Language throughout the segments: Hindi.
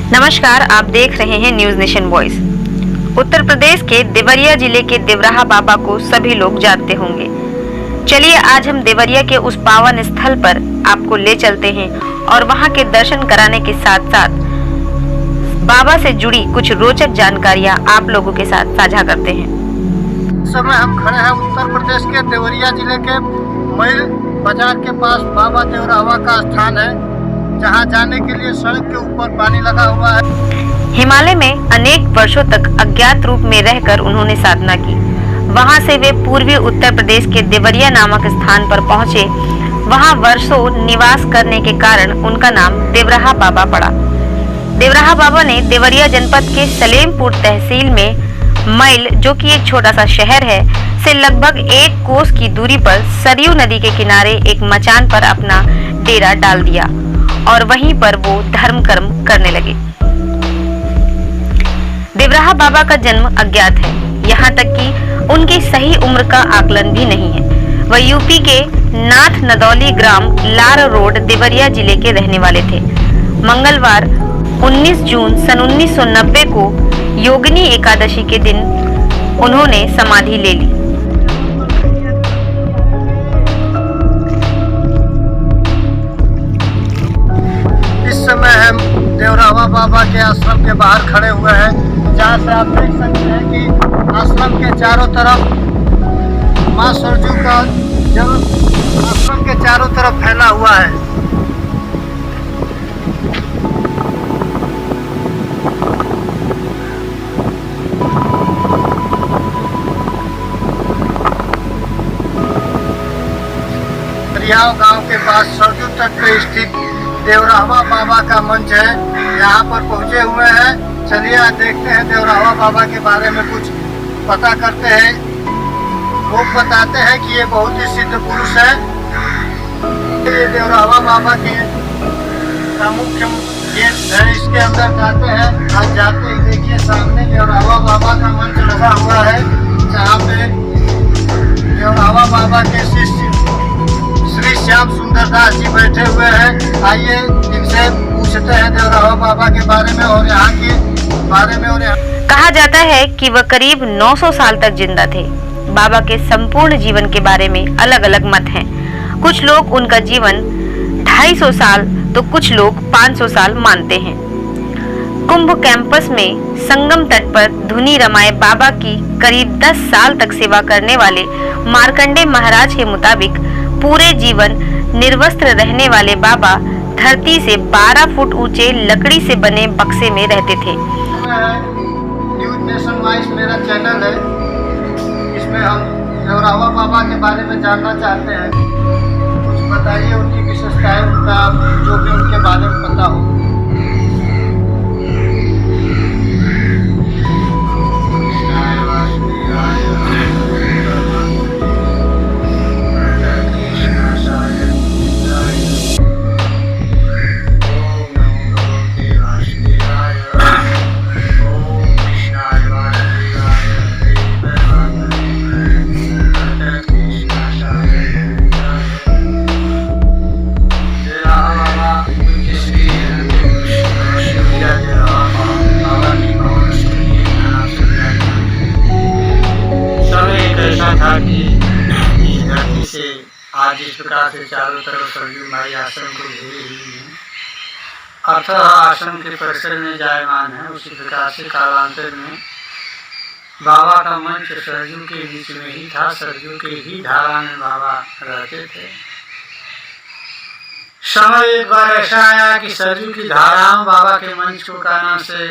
नमस्कार, आप देख रहे हैं news nation voice. Uttar Pradesh के देवरिया जिले के देवराहा बाबा को सभी लोग जानते होंगे। चलिए आज हम देवरिया के उस पावन स्थल पर आपको ले चलते हैं और वहां के दर्शन कराने के साथ साथ बाबा से जुड़ी कुछ रोचक जानकारियां आप लोगों के साथ साझा करते हैं। इस समय हम खड़े हैं उत्तर प्रदेश के देवरिया जिले के मैल बाजार के पास बाबा देवराहा का स्थान है, जहां जाने के लिए सड़क के ऊपर पानी लगा हुआ है। हिमालय में अनेक वर्षों तक अज्ञात रूप में रहकर उन्होंने साधना की। वहां से वे पूर्वी उत्तर प्रदेश के देवरिया नामक स्थान पर पहुंचे। वहां वर्षों निवास करने के कारण उनका नाम देवराहा बाबा पड़ा। देवराहा बाबा ने देवरिया जनपद के सलेमपुर तहसील में मैल, जो कि एक छोटा सा शहर है, से लगभग 1 कोस की दूरी पर सरयू नदी के किनारे एक मचान पर अपना डेरा डाल दिया और वहीं पर वो धर्म कर्म करने लगे। देवराहा बाबा का जन्म अज्ञात है, यहाँ तक कि उनकी सही उम्र का आकलन भी नहीं है। वह यूपी के नाथ नदौली ग्राम लार रोड देवरिया जिले के रहने वाले थे। मंगलवार 19 जून सन 1990 को योगिनी एकादशी के दिन उन्होंने समाधि ले ली। इस समय हम देवराहा बाबा के आश्रम के बाहर खड़े हुए हैं, जहाँ से आप देख सकते हैं कि आश्रम के चारों तरफ माँ सरजू का जल आश्रम के चारों तरफ फैला हुआ है। गांव के पास सरजू तट पर स्थित देवराहा बाबा का मंच है, यहाँ पर पहुँचे हुए हैं। चलिए आज देखते हैं देवराहा बाबा के बारे में कुछ पता करते हैं। लोग बताते हैं कि ये बहुत ही सिद्ध पुरुष है। ये देवराहा बाबा के का मुख्य गेट है, इसके अंदर जाते हैं। आज जाते ही देखिए सामने देवराहा बाबा का मंच लगा हुआ है, जहाँ पे देवराहा बाबा के शिष्य श्री श्याम सुंदर दास जी बैठे हुए हैं। आइए इनसे पूछते हैं देवराहा बाबा के बारे में और यहाँ के बारे में। और कहा जाता है कि वह करीब 900 साल तक जिंदा थे। बाबा के संपूर्ण जीवन के बारे में अलग अलग मत हैं। कुछ लोग उनका जीवन 250 साल तो कुछ लोग 500 साल मानते हैं। कुंभ कैंपस में संगम तट पर धुनी रमाए बाबा की करीब 10 साल तक सेवा करने वाले मार्कंडे महाराज के मुताबिक पूरे जीवन निर्वस्त्र रहने वाले बाबा धरती से 12 फुट ऊंचे लकड़ी से बने बक्से में रहते थे। न्यूज नेशन वॉइस मेरा चैनल है, इसमें हम देवराहा बाबा के बारे में जानना चाहते हैं। कुछ बताइए उनकी विशेषताएं, उनका जो भी उनके बारे में पता हो। आज इस प्रकार से चारों तरफ सरयू माई आश्रम को घेरे हुई है, अर्थात आश्रम के परिसर में जायमान है। उसी प्रकार से कालांतर में बाबा का मंच सरयू के बीच में ही था। सरयू के ही धारा में बाबा रहते थे। समय एक बार ऐसा आया कि सरयू की धारा में बाबा के मंच को काना से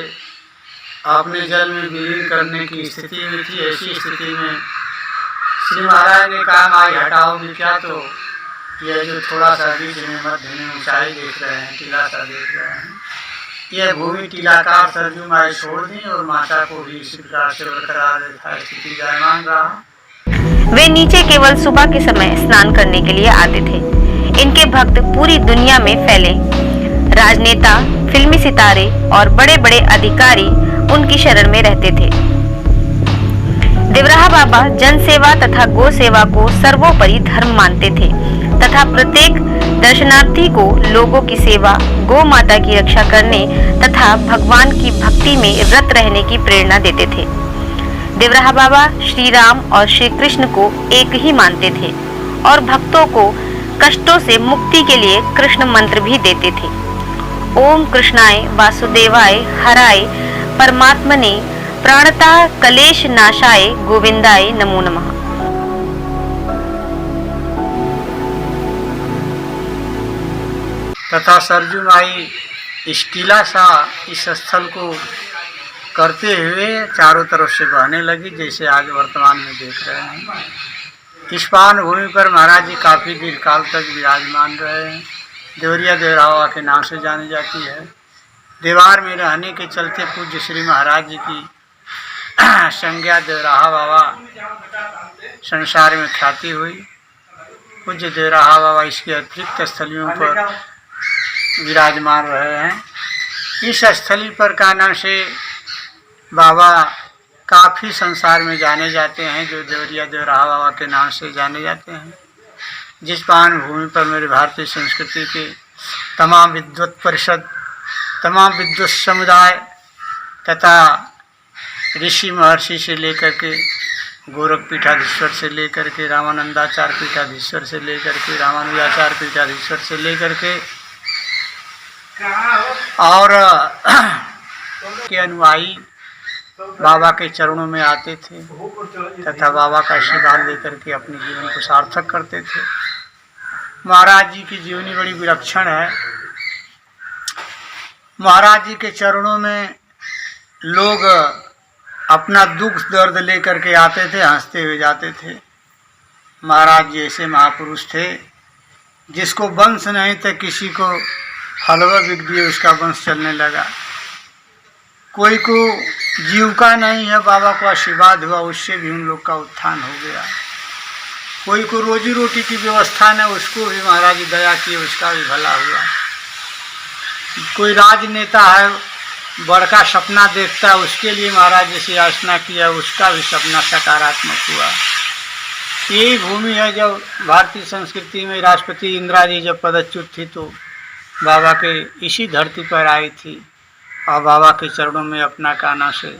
अपने जल में विलीन करने की स्थिति में थी। ऐसी स्थिति में श्री महाराज ने कहा माई हटाओगे क्या? तो यह जो थोड़ा सा बीच में मध्य में ऊंचाई देख रहे हैं, टीला सा देख रहे हैं, यह भूमि टीलाकार सरयू माई छोड़ दी और माता को भी इसी प्रकार से बरकरार स्थिति जायमान रहा। वे नीचे केवल सुबह के समय स्नान करने के लिए आते थे। इनके भक्त पूरी दुनिया में फैले। राजनेता, फिल्मी सितारे और बड़े बड़े अधिकारी उनकी शरण में रहते थे। देवराहा बाबा जन सेवा तथा गो सेवा को सर्वोपरि धर्म मानते थे तथा प्रत्येक दर्शनार्थी को लोगों की सेवा, गौ माता की रक्षा करने तथा भगवान की भक्ति में रत रहने की प्रेरणा देते थे। देवराहा बाबा श्री राम और श्री कृष्ण को एक ही मानते थे और भक्तों को कष्टों से मुक्ति के लिए कृष्ण मंत्र भी देते थे। ओम कृष्णाय वासुदेवाय हराय परमात्मने प्राणता कलेश नाशाय गोविंदाय नमो नमः। तथा सरजू माई स्टीला सा इस स्थल को करते हुए चारों तरफ से बहने लगी, जैसे आज वर्तमान में देख रहे हैं। इस पावन भूमि पर महाराज जी काफ़ी दीर्घकाल तक विराजमान रहे हैं। देवरिया देवरावा के नाम से जानी जाती है। दीवार में रहने के चलते पूज्य श्री महाराज जी की संज्ञा देवराहा बाबा संसार में ख्याति हुई। पूज्य देवराहा बाबा इसके अतिरिक्त स्थलियों पर विराजमान रहे हैं। इस स्थली पर का नाम से बाबा काफ़ी संसार में जाने जाते हैं, जो देवरिया देवराहा बाबा के नाम से जाने जाते हैं। जिस पावन भूमि पर मेरे भारतीय संस्कृति के तमाम विद्वत परिषद, तमाम विद्वत समुदाय तथा ऋषि महर्षि से लेकर के गोरख पीठाधीश्वर से लेकर के रामानंदाचार्य पीठाधीश्वर से लेकर के रामानुजाचार्य पीठाधीश्वर से लेकर के और के अनुयायी बाबा के चरणों में आते थे तथा बाबा का आशीर्वाद लेकर के अपने जीवन को सार्थक करते थे। महाराज जी की जीवनी बड़ी विलक्षण है। महाराज जी के चरणों में लोग अपना दुख दर्द लेकर के आते थे, हंसते हुए जाते थे। महाराज जी ऐसे महापुरुष थे जिसको वंश नहीं था, किसी को हलवा बिक दिए उसका वंश चलने लगा। कोई को जीविका नहीं है, बाबा को आशीर्वाद हुआ, उससे भी उन लोग का उत्थान हो गया। कोई को रोजी रोटी की व्यवस्था न, उसको भी महाराज जी दया किए, उसका भी भला हुआ। कोई राजनेता है, बड़का सपना देखता है, उसके लिए महाराज जी से याचना किया, उसका भी सपना सकारात्मक हुआ। यही भूमि है जब भारतीय संस्कृति में राष्ट्रपति इंदिरा जी जब पदच्युत थी तो बाबा के इसी धरती पर आई थी और बाबा के चरणों में अपना काना से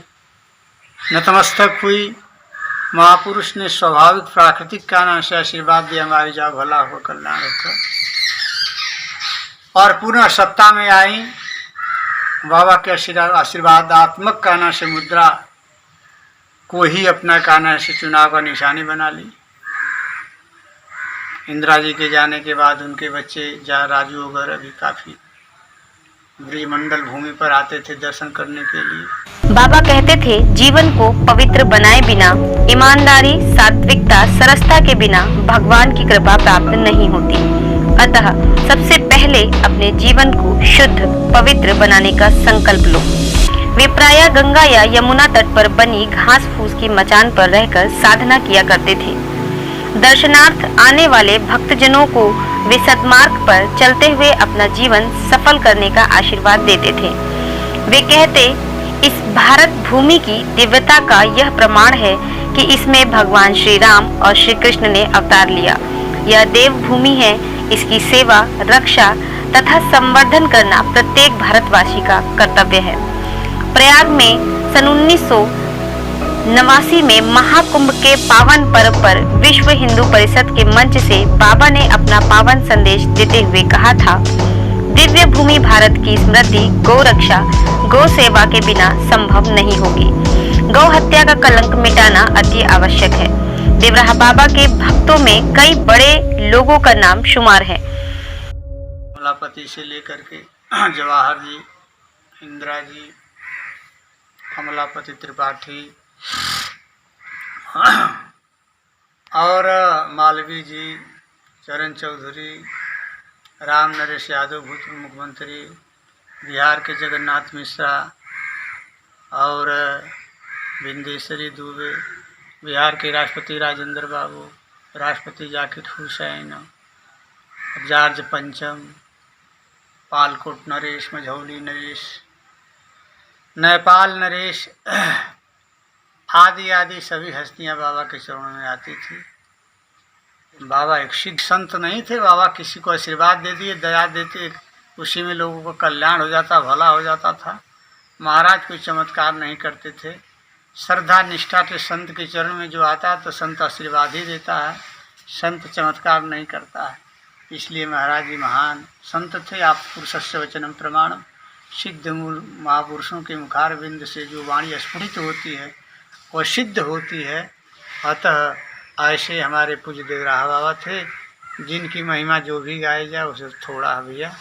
नतमस्तक हुई। महापुरुष ने स्वाभाविक प्राकृतिक काना से आशीर्वाद दिया, हमारी जाओ भला हो, कल्याण हो, और पुनः सत्ता में आई। बाबा के आशीर्वादात्मक काना से मुद्रा को ही अपना काना से चुनाव का निशानी बना ली। इंदिरा जी के जाने के बाद उनके बच्चे राजू वगैरह भी काफ़ी ब्रजमंडल भूमि पर आते थे दर्शन करने के लिए। बाबा कहते थे, जीवन को पवित्र बनाए बिना, ईमानदारी, सात्विकता, सरसता के बिना भगवान की कृपा प्राप्त नहीं होती। अतः सबसे पहले अपने जीवन को शुद्ध पवित्र बनाने का संकल्प लो। वे प्रायः गंगा या यमुना तट पर बनी घास फूस की मचान पर रहकर साधना किया करते थे। दर्शनार्थ आने वाले भक्तजनों को वे सन्मार्ग पर चलते हुए अपना जीवन सफल करने का आशीर्वाद देते थे। वे कहते, इस भारत भूमि की दिव्यता का यह प्रमाण है कि इसमें भगवान श्री राम और श्री कृष्ण ने अवतार लिया। यह देव भूमि है, इसकी सेवा, रक्षा तथा संवर्धन करना प्रत्येक भारतवासी का कर्तव्य है। प्रयाग में सन 1989 में महाकुंभ के पावन पर्व पर विश्व हिंदू परिषद के मंच से बाबा ने अपना पावन संदेश देते हुए कहा था, दिव्य भूमि भारत की समृद्धि गौ रक्षा, गौ सेवा के बिना संभव नहीं होगी। गौ हत्या का कलंक मिटाना अति आवश्यक है। देवराहा बाबा के भक्तों में कई बड़े लोगों का नाम शुमार है। कमलापति से लेकर के जवाहर जी, इंदिरा जी, कमलापति त्रिपाठी और मालवीय जी, चरण चौधरी, राम नरेश यादव भूतपूर्व मुख्यमंत्री, बिहार के जगन्नाथ मिश्रा और बिंदेश्वरी दुबे, बिहार के राष्ट्रपति राजेंद्र बाबू, राष्ट्रपति जाकिर हुसैन, जॉर्ज पंचम, पालकोट नरेश, मझौली नरेश, नेपाल नरेश आदि आदि सभी हस्तियां बाबा के चरणों में आती थी। बाबा एक सिद्ध संत नहीं थे। बाबा किसी को आशीर्वाद दे दिए, दया देते, उसी में लोगों का कल्याण हो जाता, भला हो जाता था। महाराज कोई चमत्कार नहीं करते थे। श्रद्धा निष्ठा के संत के चरण में जो आता है तो संत आशीर्वाद ही देता है, संत चमत्कार नहीं करता है। इसलिए महाराज जी महान संत थे। आप पुरुषस्य वचनम प्रमाणम, सिद्ध मूल महापुरुषों के मुखार बिंद से जो वाणी स्फुटित होती है वह सिद्ध होती है। अतः ऐसे हमारे पूज्य देवराहा बाबा थे, जिनकी महिमा जो भी गाई जाए उसे थोड़ा भैया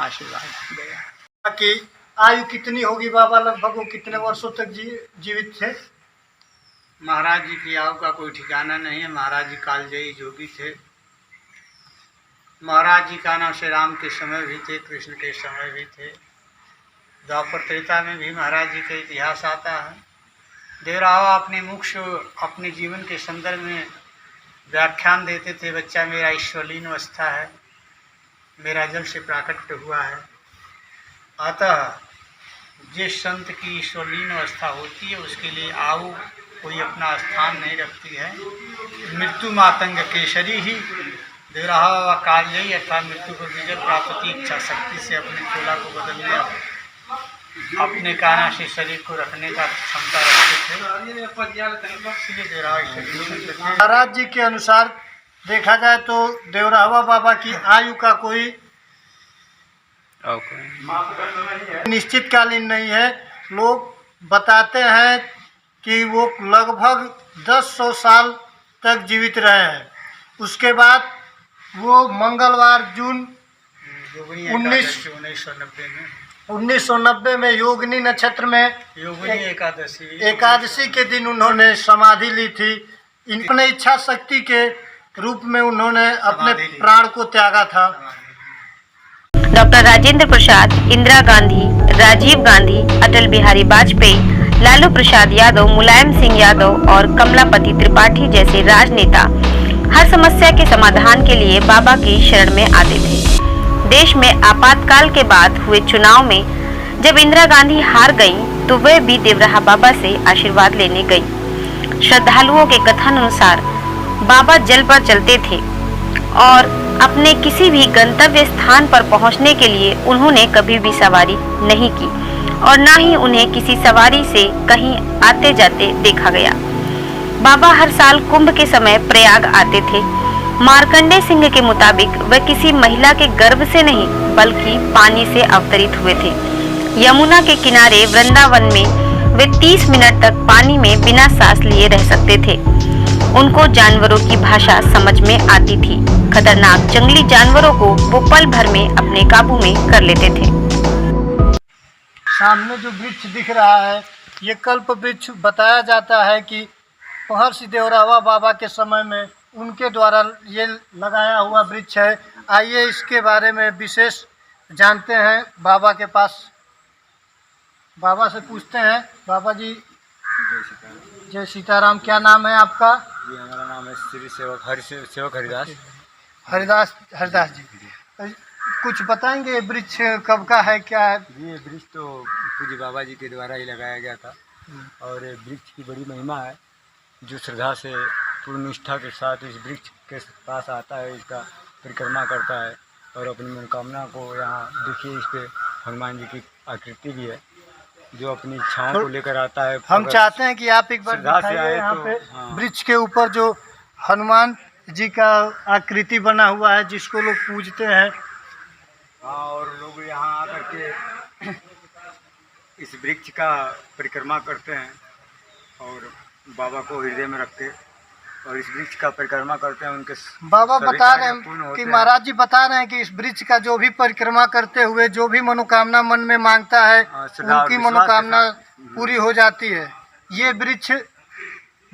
आशीर्वाद देगा। कि आयु कितनी होगी बाबा, लगभग वो कितने वर्षों तक जीवित थे? महाराज जी की आयु का कोई ठिकाना नहीं है। महाराज जी कालजयी जोगी थे। महाराज जी का नाम श्री राम के समय भी थे, कृष्ण के समय भी थे, द्वापर त्रेता में भी महाराज जी का इतिहास आता है। देवराहा अपने मुख से अपने जीवन के संदर्भ में व्याख्यान देते थे। बच्चा मेरा ईश्वरलीन अवस्था है, मेरा जल से प्राकट्य हुआ है। अतः जिस संत की ईश्वरलीन अवस्था होती है उसके लिए आयु कोई अपना स्थान नहीं रखती है। मृत्यु मातंग केसरी ही देवराहा बाबा कालजयी अर्थात मृत्यु को विजय प्राप्ति इच्छा शक्ति से अपने चोला को बदलने, अपने काना से शरीर को रखने का क्षमता रखते थे। इसलिए देवराहा ईश्वरलीन थे। महाराज जी के अनुसार देखा जाए तो देवराहा बाबा की आयु का कोई निश्चित कालीन नहीं है। लोग बताते हैं कि वो लगभग 1000 साल तक जीवित रहे हैं। उसके बाद वो मंगलवार जून 1990 में योगिनी नक्षत्र में योगिनी एकादशी के दिन उन्होंने समाधि ली थी। अपने इच्छा शक्ति के रूप में उन्होंने अपने प्राण को त्यागा था। डॉक्टर राजेंद्र प्रसाद, इंदिरा गांधी, राजीव गांधी, अटल बिहारी वाजपेयी, लालू प्रसाद यादव, मुलायम सिंह यादव और कमलापति त्रिपाठी जैसे राजनेता हर समस्या के समाधान के लिए बाबा की शरण में आते थे। देश में आपातकाल के बाद हुए चुनाव में जब इंदिरा गांधी हार गईं, तो वह भी देवराहा बाबा से आशीर्वाद लेने गईं। श्रद्धालुओं के कथन अनुसार बाबा जल पर चलते थे और अपने किसी भी गंतव्य स्थान पर पहुंचने के लिए उन्होंने कभी भी सवारी नहीं की और न ही उन्हें किसी सवारी से कहीं आते जाते देखा गया। बाबा हर साल कुंभ के समय प्रयाग आते थे। मार्कंडे सिंह के मुताबिक वह किसी महिला के गर्भ से नहीं बल्कि पानी से अवतरित हुए थे। यमुना के किनारे वृंदावन में वे 30 मिनट तक पानी में बिना सांस लिए रह सकते थे। उनको जानवरों की भाषा समझ में आती थी। खतरनाक जंगली जानवरों को वो पल भर में अपने काबू में कर लेते थे। सामने जो वृक्ष दिख रहा है ये कल्प वृक्ष बताया जाता है कि महर्षि देवराहा बाबा के समय में उनके द्वारा ये लगाया हुआ वृक्ष है। आइए इसके बारे में विशेष जानते हैं। बाबा के पास बाबा से पूछते हैं। बाबा जी जय सीताराम, क्या नाम है आपका? जी हमारा नाम है श्री सेवक हरिदास जी। कुछ बताएंगे ये वृक्ष कब का है, क्या है? ये वृक्ष तो पूज्य बाबा जी के द्वारा ही लगाया गया था और वृक्ष की बड़ी महिमा है। जो श्रद्धा से पूर्ण निष्ठा के साथ इस वृक्ष के पास आता है, इसका परिक्रमा करता है और अपनी मनोकामना को यहाँ देखिए, इस पे हनुमान जी की आकृति भी है जो अपनी इच्छाओं को लेकर आता है। हम चाहते हैं कि आप एक बार दिखाइए यहाँ पे वृक्ष के ऊपर जो हनुमान जी का आकृति बना हुआ है जिसको लोग पूजते हैं। हाँ, और लोग यहाँ आकर के इस वृक्ष का परिक्रमा करते हैं और बाबा को हृदय में रख के और इस वृक्ष का परिक्रमा करते हैं। उनके बाबा बता रहे हैं कि महाराज जी बता रहे हैं कि इस वृक्ष का जो भी परिक्रमा करते हुए जो भी मनोकामना मन में मांगता है उनकी मनोकामना पूरी हो जाती है। ये वृक्ष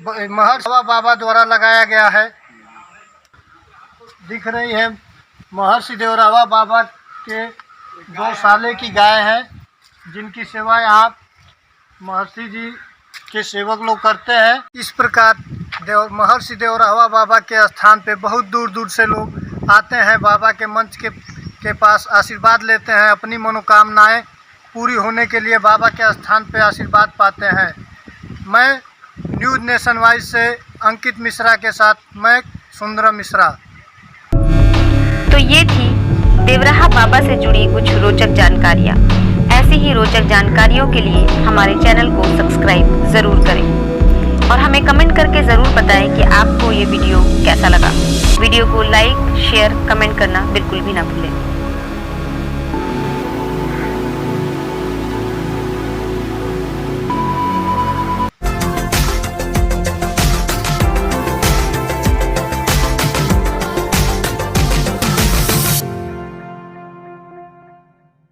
महर्षि बाबा द्वारा लगाया गया है। दिख रही है महर्षि देवराहा बाबा के गौशाले की गाय है जिनकी सेवा यहाँ महर्षि जी के सेवक लोग करते हैं। इस प्रकार महर्षि देवराहा बाबा के स्थान पे बहुत दूर दूर से लोग आते हैं। बाबा के मंच के पास आशीर्वाद लेते हैं, अपनी मनोकामनाएं पूरी होने के लिए बाबा के स्थान पे आशीर्वाद पाते हैं। मैं न्यूज़ नेशन वाइज से अंकित मिश्रा के साथ मैं सुंदरम मिश्रा। तो ये थी देवराहा बाबा से जुड़ी कुछ रोचक जानकारियाँ। ऐसी ही रोचक जानकारियों के लिए हमारे चैनल को सब्सक्राइब ज़रूर करें और हमें कमेंट करके ज़रूर बताएं कि आपको ये वीडियो कैसा लगा। वीडियो को लाइक, शेयर, कमेंट करना बिल्कुल भी ना भूलें।